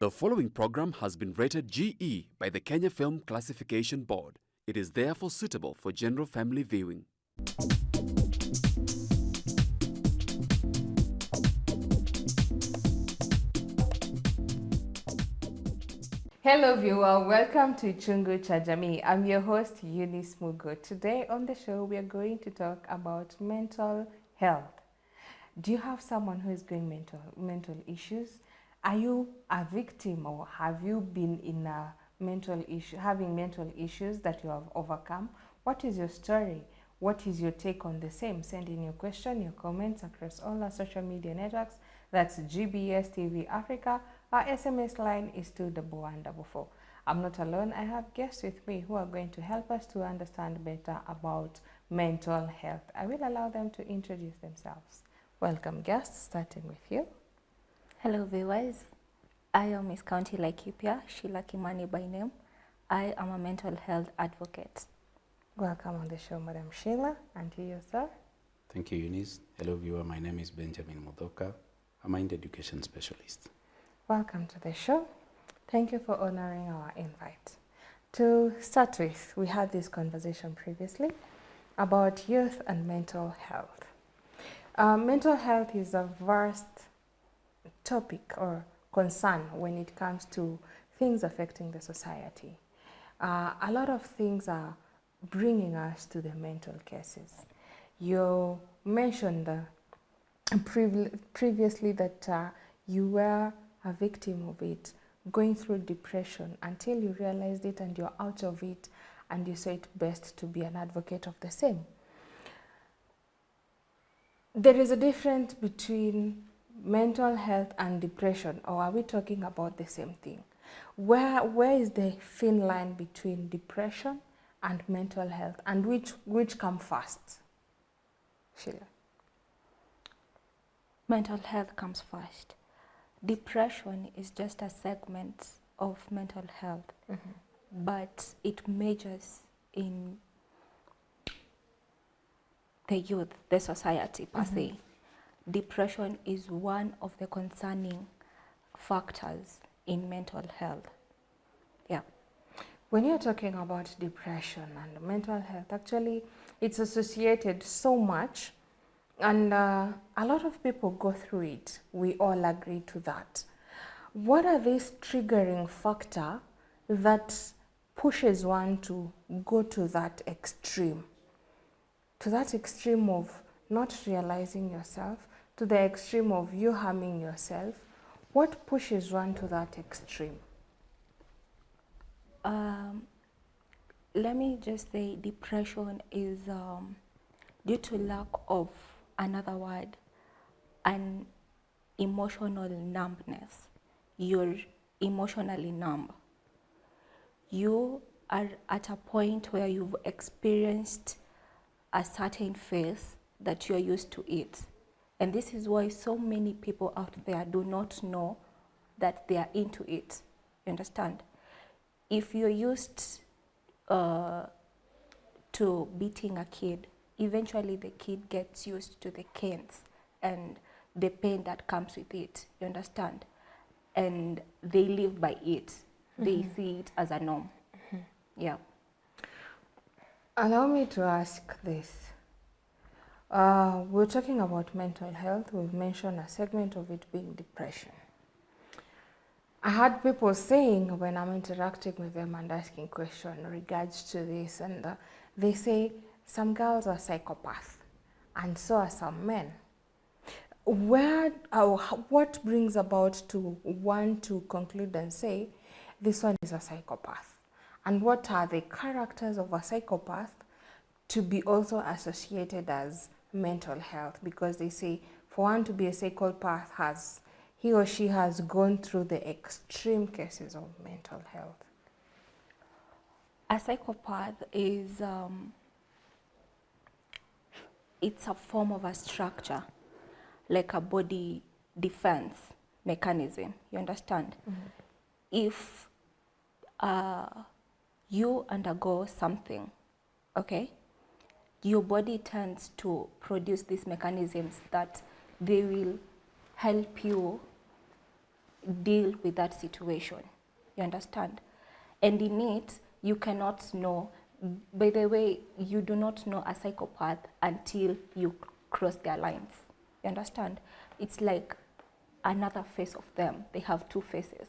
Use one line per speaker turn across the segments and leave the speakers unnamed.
The following program has been rated GE by the Kenya Film Classification Board. It is therefore suitable for general family viewing.
Hello viewer, welcome to Chungu cha Jamii. I'm your host Eunice Mugo. Today on the show we are going to talk about mental health. Do you have someone who is going mental issues? Are you a victim, or have you been in a having mental issues that you have overcome? What is your story? What is your take on the same? Send in your question, your comments across all our social media networks. That's GBS TV Africa. Our SMS line is 21144. I'm not alone. I have guests with me who are going to help us to understand better about mental health. I will allow them to introduce themselves. Welcome guests, starting with you.
Hello viewers, I am Miss County Laikipia, Sheila Kimani by name. I am a mental health advocate.
Welcome on the show, Madam Sheila, and to you, sir.
Thank you, Eunice. Hello viewer, my name is Benjamin Mudoka. I'm a mind education specialist.
Welcome to the show. Thank you for honoring our invite. To start with, we had this conversation previously about youth and mental health. Mental health is a vast topic or concern when it comes to things affecting the society. A lot of things are bringing us to the mental cases. You mentioned previously that you were a victim of it, going through depression until you realized it and you're out of it, and you saw it best to be an advocate of the same. There is a difference between mental health and depression, or are we talking about the same thing? Where is the thin line between depression and mental health, and which come first? Sheila.
Mental health comes first. Depression is just a segment of mental health, but it majors in the youth, the society per se. Depression is one of the concerning factors in mental health. Yeah.
When you're talking about depression and mental health, actually it's associated so much, and a lot of people go through it. We all agree to that. What are these triggering factors that pushes one to go to that extreme? To that extreme of not realizing yourself, to the extreme of you harming yourself. What pushes one to that extreme?
Let me just say depression is due to lack of another word, an emotional numbness. You're emotionally numb. You are at a point where you've experienced a certain phase that you're used to it. And this is why so many people out there do not know that they are into it. You understand? If you're used to beating a kid, eventually the kid gets used to the canes and the pain that comes with it. You understand? And they live by it. They see it as a norm. Yeah.
Allow me to ask this. We're talking about mental health. We've mentioned a segment of it being depression. I had people saying when I'm interacting with them and asking questions in regards to this, and they say some girls are psychopaths and so are some men. What brings about to one to conclude and say this one is a psychopath? And what are the characters of a psychopath to be also associated as mental health? Because they say for one to be a psychopath, he or she has gone through the extreme cases of mental health.
A psychopath is it's a form of a structure, like a body defense mechanism. You understand? If you undergo something, okay, your body tends to produce these mechanisms that they will help you deal with that situation. You understand? And in it, you cannot know. By the way, you do not know a psychopath until you cross their lines. You understand? It's like another face of them. They have two faces.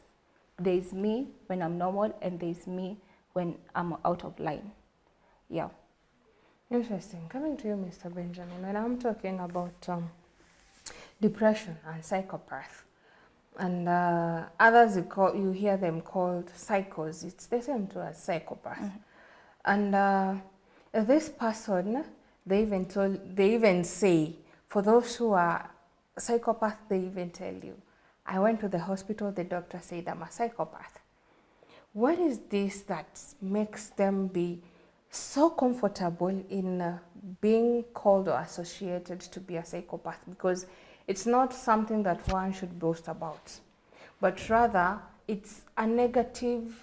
There's me when I'm normal, and there's me when I'm out of line. Yeah.
Interesting. Coming to you, Mr. Benjamin, when I'm talking about depression and psychopath, and others you hear them called psychos, it's the same too as psychopath. And this person, they even say, for those who are psychopaths, they even tell you, I went to the hospital, the doctor said I'm a psychopath. What is this that makes them be so comfortable in being called or associated to be a psychopath? Because it's not something that one should boast about, but rather it's a negative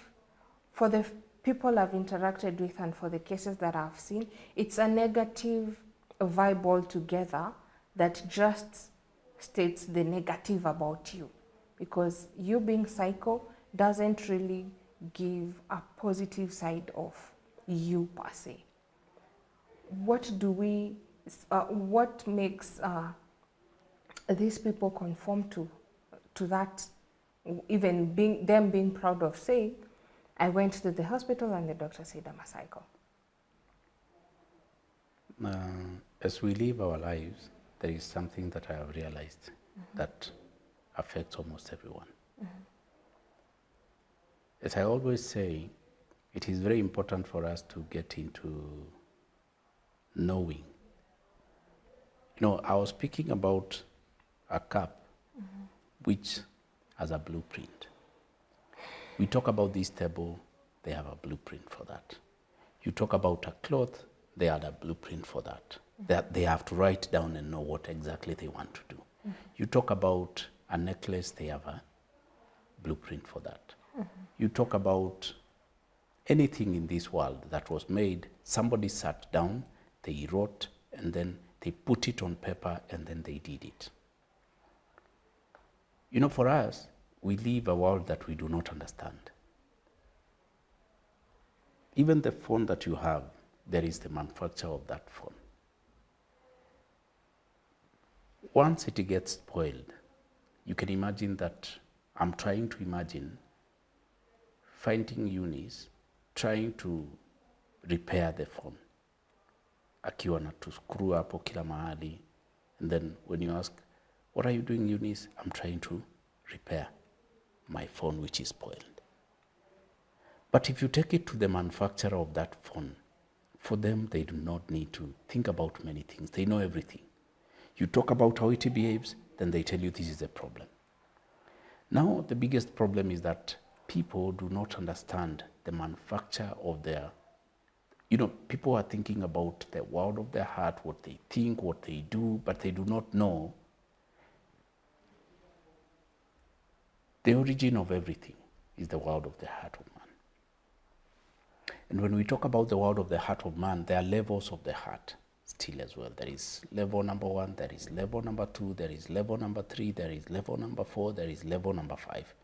for the people I've interacted with and for the cases that I've seen. It's a negative vibe altogether that just states the negative about you, because you being psycho doesn't really give a positive side of you per se. What makes these people conform to that, even being proud of saying, I went to the hospital and the doctor said I'm a psycho?
As we live our lives, there is something that I have realized that affects almost everyone. As I always say, it is very important for us to get into knowing. You know, I was speaking about a cup which has a blueprint. We talk about this table, they have a blueprint for that. You talk about a cloth, they have a blueprint for that. That they have to write down and know what exactly they want to do. You talk about a necklace, they have a blueprint for that. You talk about anything in this world that was made, somebody sat down, they wrote, and then they put it on paper, and then they did it. You know, for us, we live a world that we do not understand. Even the phone that you have, there is the manufacturer of that phone. Once it gets spoiled, you can imagine that I'm trying to imagine finding Eunice trying to repair the phone. Akiwa na to screw up kila mahali. And then when you ask, what are you doing, Eunice? I'm trying to repair my phone which is spoiled. But if you take it to the manufacturer of that phone, for them, they do not need to think about many things. They know everything. You talk about how it behaves, then they tell you this is a problem. Now, the biggest problem is that people do not understand the manufacture of their, you know, people are thinking about the world of their heart, what they think, what they do, but they do not know the origin of everything is the world of the heart of man. And when we talk about the world of the heart of man, there are levels of the heart still as well. There is level number 1, there is level number 2, there is level number 3, there is level number 4, there is level number 5,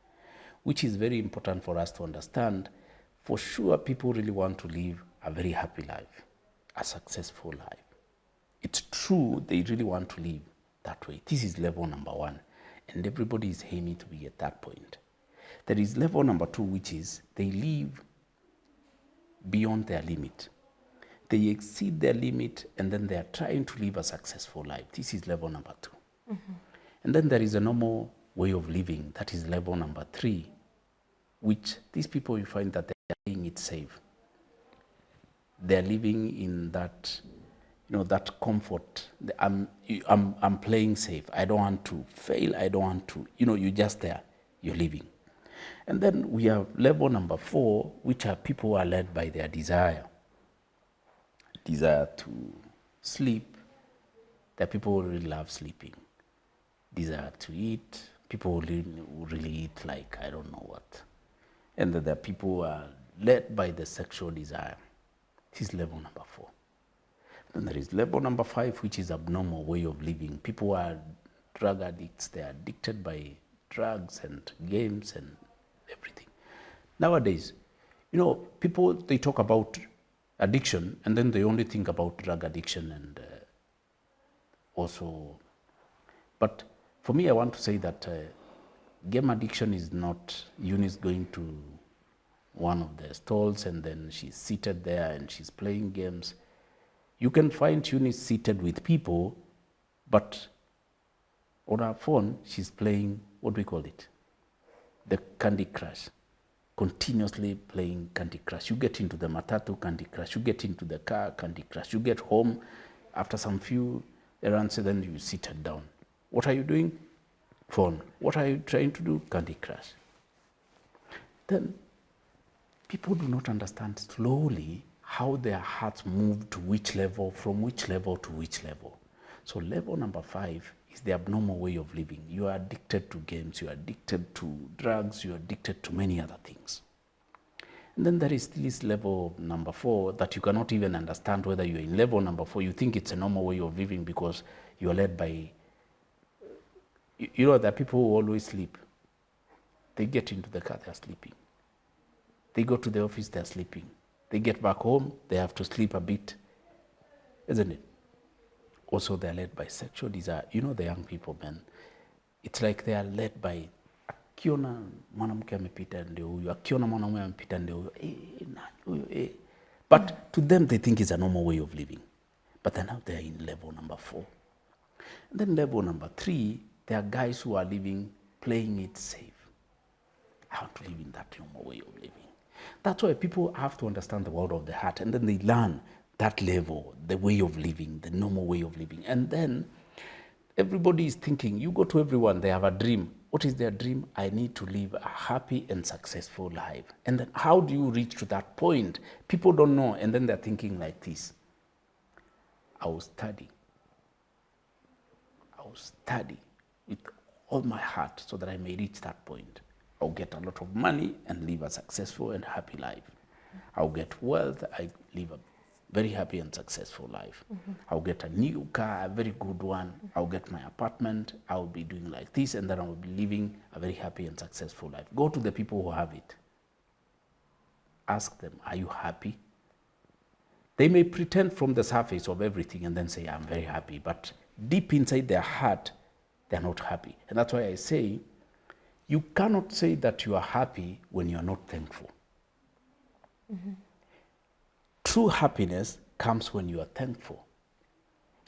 which is very important for us to understand. For sure, people really want to live a very happy life, a successful life. It's true, they really want to live that way. This is level number 1, and everybody is aiming to be at that point. There is level number 2, which is they live beyond their limit. They exceed their limit, and then they are trying to live a successful life. This is level number 2. And then there is a normal way of living. That is level number 3, which these people, you find that they are playing it safe. They are living in that, you know, that comfort. I'm playing safe. I don't want to fail. I don't want to, you know, you're just there. You're living. And then we have level number 4, which are people who are led by their desire to sleep. There are people who really love sleeping. Desire to eat. People who really eat like I don't know what. And then there are people who are led by the sexual desire. This is level number 4. Then there is level number 5, which is abnormal way of living. People who are drug addicts. They are addicted by drugs and games and everything. Nowadays, you know, people, they talk about addiction and then they only think about drug addiction and also, but for me, I want to say that game addiction is not Eunice going to one of the stalls and then she's seated there and she's playing games. You can find Eunice seated with people, but on her phone, she's playing, what do we call it? The Candy Crush. Continuously playing Candy Crush. You get into the matatu, Candy Crush. You get into the car, Candy Crush. You get home after some few errands, and then you sit her down. What are you doing? Phone. What are you trying to do? Candy Crush. Then people do not understand slowly how their hearts move to which level, from which level to which level. So level number 5 is the abnormal way of living. You are addicted to games, you are addicted to drugs, you are addicted to many other things. And then there is this level number 4 that you cannot even understand whether you're in level number 4. You think it's a normal way of living because you're led by, you know, there are people who always sleep. They get into the car, they're sleeping. They go to the office, they're sleeping. They get back home, they have to sleep a bit, isn't it? Also, they're led by sexual desire. You know, the young people, man, it's like they are led by, akiona mwanamke amepita ndio huyo, akiona mwanamume amepita ndio huyo, nani huyo, But to them, they think it's a normal way of living. But then now they're in level number 4. And then level number 3, there are guys who are living, playing it safe. I want to live in that normal way of living. That's why people have to understand the world of the heart, and then they learn that level, the way of living, the normal way of living. And then everybody is thinking, you go to everyone, they have a dream. What is their dream? I need to live a happy and successful life. And then how do you reach to that point? People don't know, and then they're thinking like this. I will study with all my heart so that I may reach that point. I'll get a lot of money and live a successful and happy life. I'll get wealth, I live a very happy and successful life. I'll get a new car, a very good one. I'll get my apartment. I'll be doing like this, and then I'll be living a very happy and successful life. Go to the people who have it. Ask them, are you happy? They may pretend from the surface of everything and then say, I'm very happy. But deep inside their heart, they're not happy. And that's why I say, you cannot say that you are happy when you are not thankful. True happiness comes when you are thankful.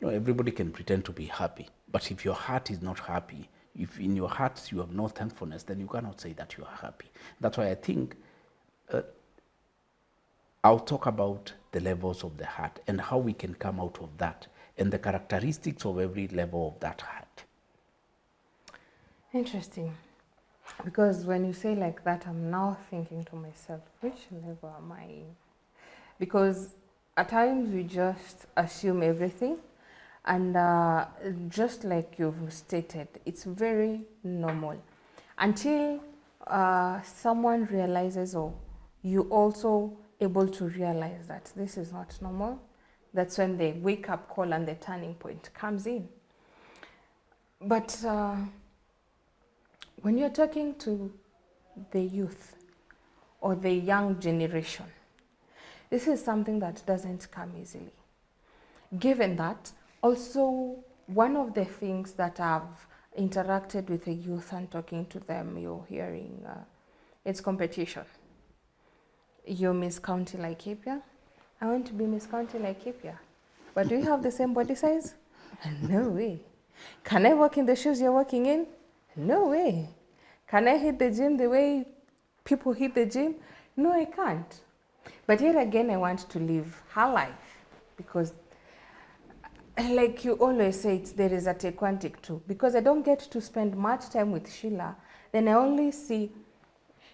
You know, everybody can pretend to be happy, but if your heart is not happy, if in your heart you have no thankfulness, then you cannot say that you are happy. That's why I think I'll talk about the levels of the heart and how we can come out of that and the characteristics of every level of that heart.
Interesting. Because when you say like that, I'm now thinking to myself, which level am I in? Because at times we just assume everything, and just like you've stated, it's very normal until someone realizes, or you also able to realize that this is not normal. That's when the wake-up call and the turning point comes in. But when you're talking to the youth or the young generation, this is something that doesn't come easily. Given that, also one of the things that I've interacted with the youth and talking to them, you're hearing, it's competition. You're Miss County Laikipia. I want to be Miss County Laikipia. But do you have the same body size? No way. Can I walk in the shoes you're walking in? No way. Can I hit the gym the way people hit the gym? No, I can't. But yet again, I want to live her life because, like you always say, there is a take one, take two. Because I don't get to spend much time with Sheila, then I only see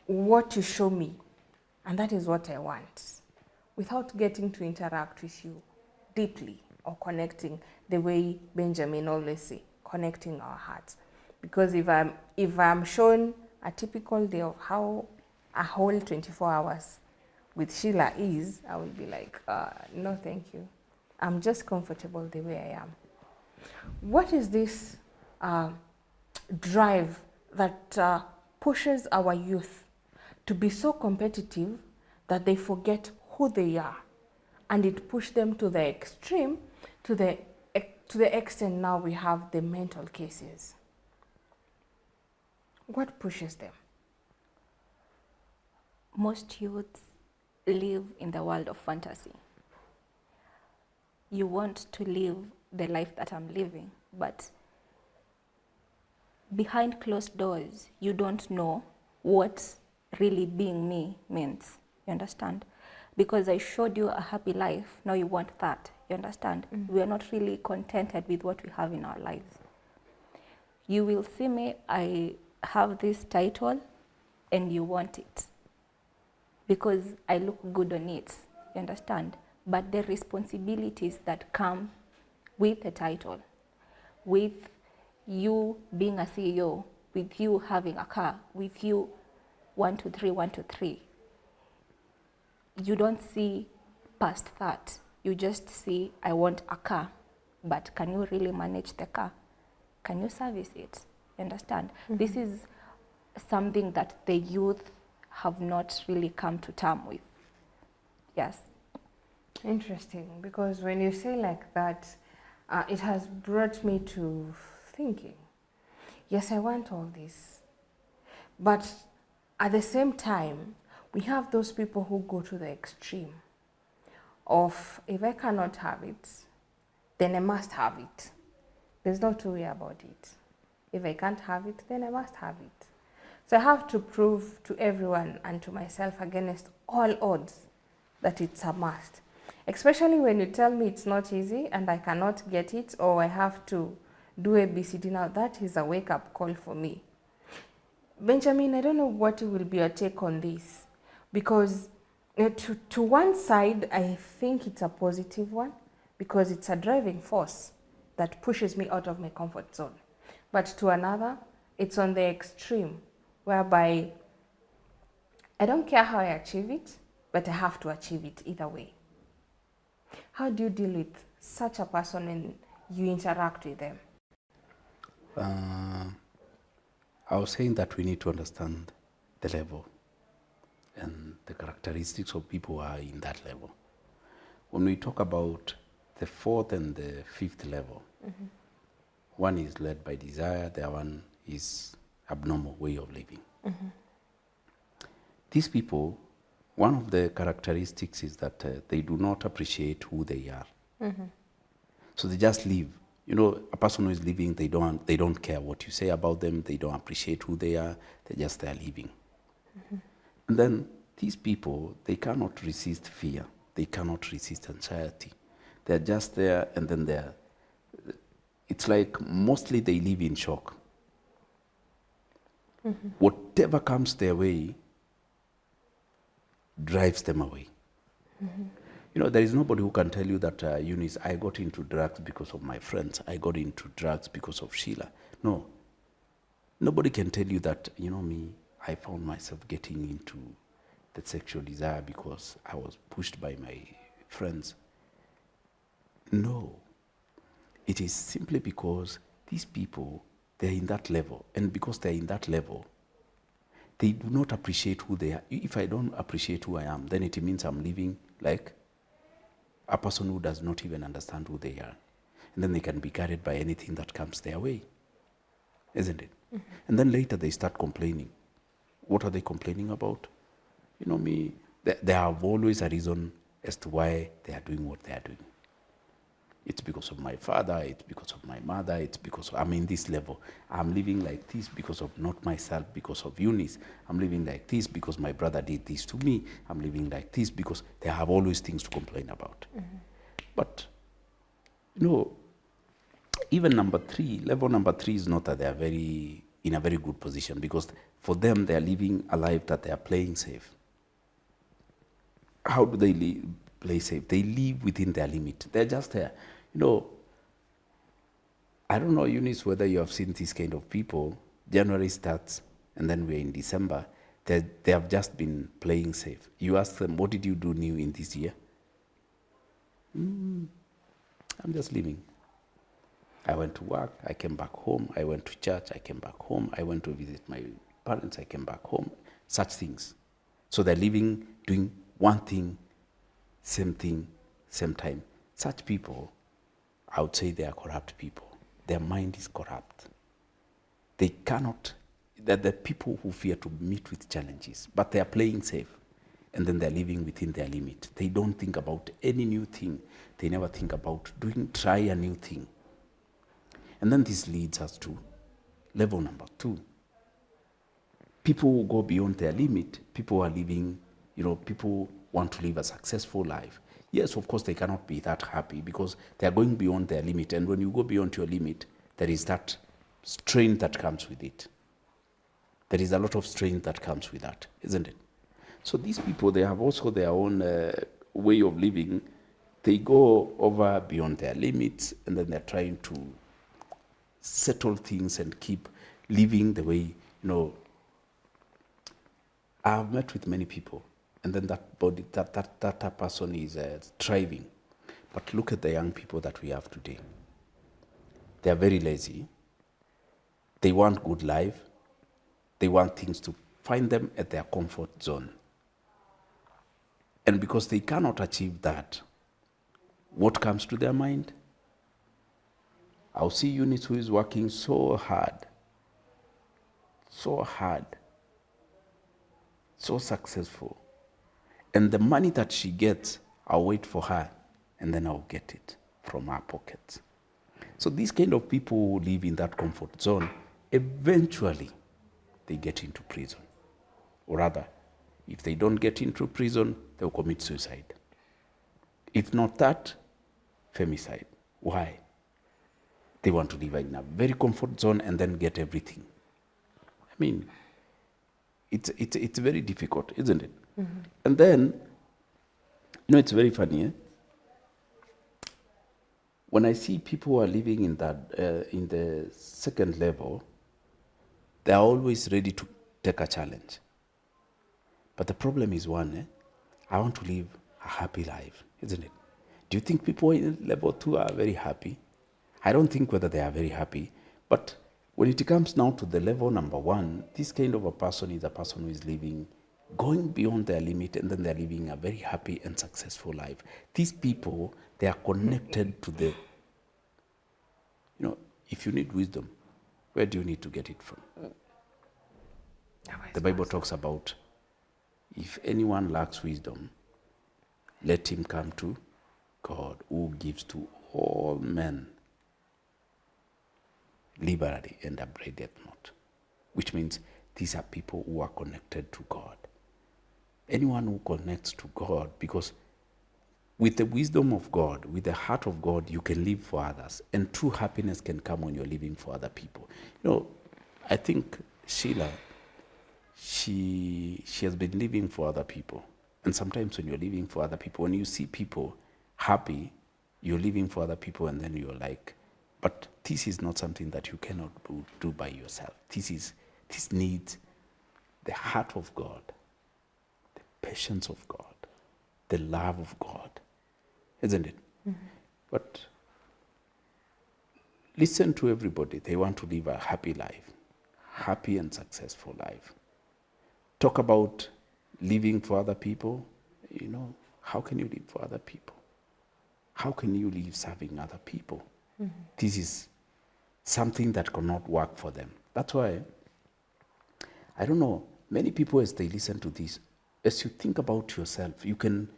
what you show me, and that is what I want, without getting to interact with you deeply or connecting the way Benjamin always say, connecting our hearts. Because if I'm shown a typical day of how a whole 24 hours with Sheila is, I will be like, no, thank you. I'm just comfortable the way I am. What is this drive that pushes our youth to be so competitive that they forget who they are, and it pushed them to the extreme, to the extent now we have the mental cases. What pushes them?
Most youths live in the world of fantasy. You want to live the life that I'm living, but behind closed doors, you don't know what really being me means. You understand? Because I showed you a happy life, now you want that. You understand? We are not really contented with what we have in our lives. You will see me, I have this title, and you want it because I look good on it. You understand? But the responsibilities that come with the title, with you being a CEO, with you having a car, with you 1, 2, 3, 1, 2, 3, you don't see past that. You just see, I want a car, but can you really manage the car? Can you service it? You understand? This is something that the youth have not really come to term with. Yes.
Interesting, because when you say like that, it has brought me to thinking, yes, I want all this, but at the same time, we have those people who go to the extreme of, if I cannot have it, then I must have it. There's no two way about it. If I can't have it, then I must have it. So I have to prove to everyone and to myself against all odds that it's a must. Especially when you tell me it's not easy and I cannot get it, or I have to do ABCD. Now that is a wake-up call for me. Benjamin, I don't know what will be your take on this, because to one side, I think it's a positive one, because it's a driving force that pushes me out of my comfort zone. But to another, it's on the extreme, whereby I don't care how I achieve it, but I have to achieve it either way. How do you deal with such a person when you interact with them?
I was saying that we need to understand the level and the characteristics of people who are in that level. When we talk about the fourth and the fifth level, one is led by desire, the other one is abnormal way of living. These people, one of the characteristics is that they do not appreciate who they are. So they just live. You know, a person who is living, they don't care what you say about them, they don't appreciate who they are, they're just there living. And then these people, they cannot resist fear, they cannot resist anxiety. They're just there, and then it's like mostly they live in shock. Whatever comes their way drives them away. You know, there is nobody who can tell you that, Eunice, I got into drugs because of my friends. I got into drugs because of Sheila. No. Nobody can tell you that, you know me, I found myself getting into the sexual desire because I was pushed by my friends. No. It is simply because these people, they're in that level. And because they're in that level, they do not appreciate who they are. If I don't appreciate who I am, then it means I'm living like a person who does not even understand who they are. And then they can be carried by anything that comes their way. Isn't it? And then later they start complaining. What are they complaining about? You know me, they have always a reason as to why they are doing what they are doing. It's because of my father, it's because of my mother, it's because I'm in this level. I'm living like this because of not myself, because of Eunice. I'm living like this because my brother did this to me. I'm living like this because they have always things to complain about. But, you know, even level number three is not that they are in a very good position, because for them, they are living a life that they are playing safe. How do they play safe? They live within their limit. They're just there. You know, I don't know, Eunice, whether you have seen this kind of people. January starts, and then we're in December. They have just been playing safe. You ask them, what did you do new in this year? I'm just living. I went to work, I came back home. I went to church, I came back home. I went to visit my parents, I came back home. Such things. So they're living, doing one thing, same time. Such people, I would say they are corrupt people. Their mind is corrupt. They cannot, they're the people who fear to meet with challenges, but they are playing safe. And then they're living within their limit. They don't think about any new thing. They never think about try a new thing. And then this leads us to level number 2. People who go beyond their limit, people are living, people want to live a successful life. Yes, of course, they cannot be that happy because they are going beyond their limit. And when you go beyond your limit, there is that strain that comes with it. There is a lot of strain that comes with that, isn't it? So these people, they have also their own way of living. They go over beyond their limits, and then they're trying to settle things and keep living the way, I've met with many people, and then that person is thriving. But look at the young people that we have today. They are very lazy. They want good life. They want things to find them at their comfort zone. And because they cannot achieve that, what comes to their mind? I'll see Eunice who is working so hard, so successful. And the money that she gets, I'll wait for her, and then I'll get it from her pockets. So these kind of people who live in that comfort zone, eventually they get into prison. Or rather, if they don't get into prison, they'll commit suicide. If not that, femicide. Why? They want to live in a very comfort zone and then get everything. I mean, it's very difficult, isn't it? Mm-hmm. And then, it's very funny. When I see people who are living in that in the second level, they are always ready to take a challenge. But the problem is one, I want to live a happy life, isn't it? Do you think people in level 2 are very happy? I don't think whether they are very happy. But when it comes now to the level number 1, this kind of a person is a person who is living, going beyond their limit, and then they're living a very happy and successful life. These people, they are connected to the, if you need wisdom, where do you need to get it from? The Bible talks about, if anyone lacks wisdom, let him come to God, who gives to all men liberally and upbraideth not. Which means these are people who are connected to God. Anyone who connects to God, because with the wisdom of God, with the heart of God, you can live for others. And true happiness can come when you're living for other people. I think Sheila, she has been living for other people. And sometimes when you're living for other people, when you see people happy, you're living for other people, and then you're like, but this is not something that you cannot do by yourself. This needs the heart of God, the patience of God, the love of God, isn't it? Mm-hmm. But listen to everybody. They want to live a happy life, happy and successful life. Talk about living for other people. How can you live for other people? How can you live serving other people? Mm-hmm. This is something that cannot work for them. That's why, I don't know, many people as they listen to this, as you think about yourself, you can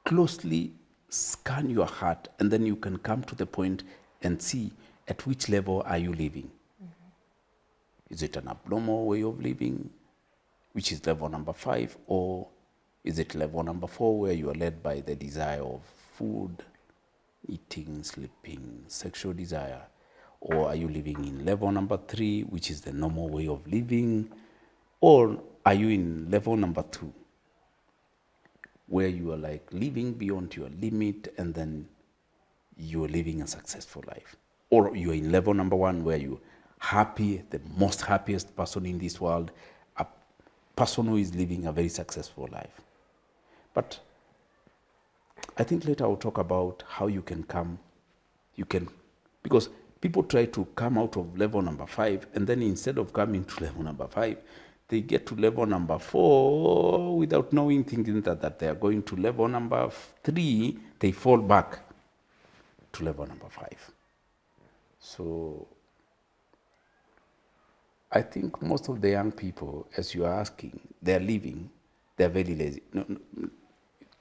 closely scan your heart, and then you can come to the point and see at which level are you living. Mm-hmm. Is it an abnormal way of living, which is level number 5, or is it level number 4 where you are led by the desire of food, eating, sleeping, sexual desire? Or are you living in level number 3, which is the normal way of living? Or are you in level number 2, where you are like living beyond your limit, and then you're living a successful life? Or you're in level number 1, where you're happy, the most happiest person in this world, a person who is living a very successful life. But I think later I'll talk about how you can because People try to come out of level number 5, and then instead of coming to level number 5, they get to level number 4 without knowing, thinking that they are going to level number 3, they fall back to level number 5. So I think most of the young people, as you are asking, they're living, they're very lazy. No,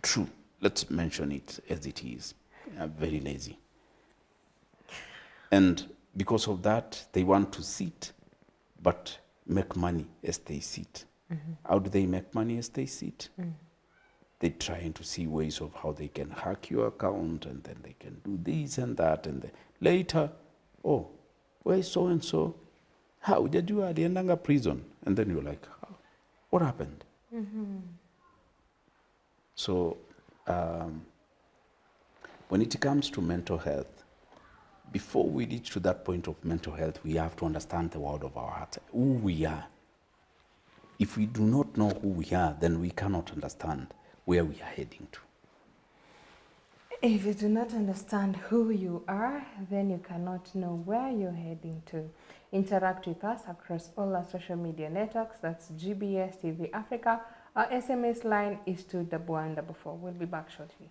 true, let's mention it as it is. Very lazy. And because of that, they want to sit, but make money as they sit. How do they make money as they sit? They're trying to see ways of how they can hack your account, and then they can do this and that, and then later, oh, where is so-and-so? How did you aliendanga prison? And then you're like, oh, what happened? So when it comes to mental health, before we reach to that point of mental health, we have to understand the world of our heart, who we are. If we do not know who we are, then we cannot understand where we are heading to.
If you do not understand who you are, then you cannot know where you're heading to. Interact with us across all our social media networks. That's GBS TV Africa. Our SMS line is 21144. We'll be back shortly.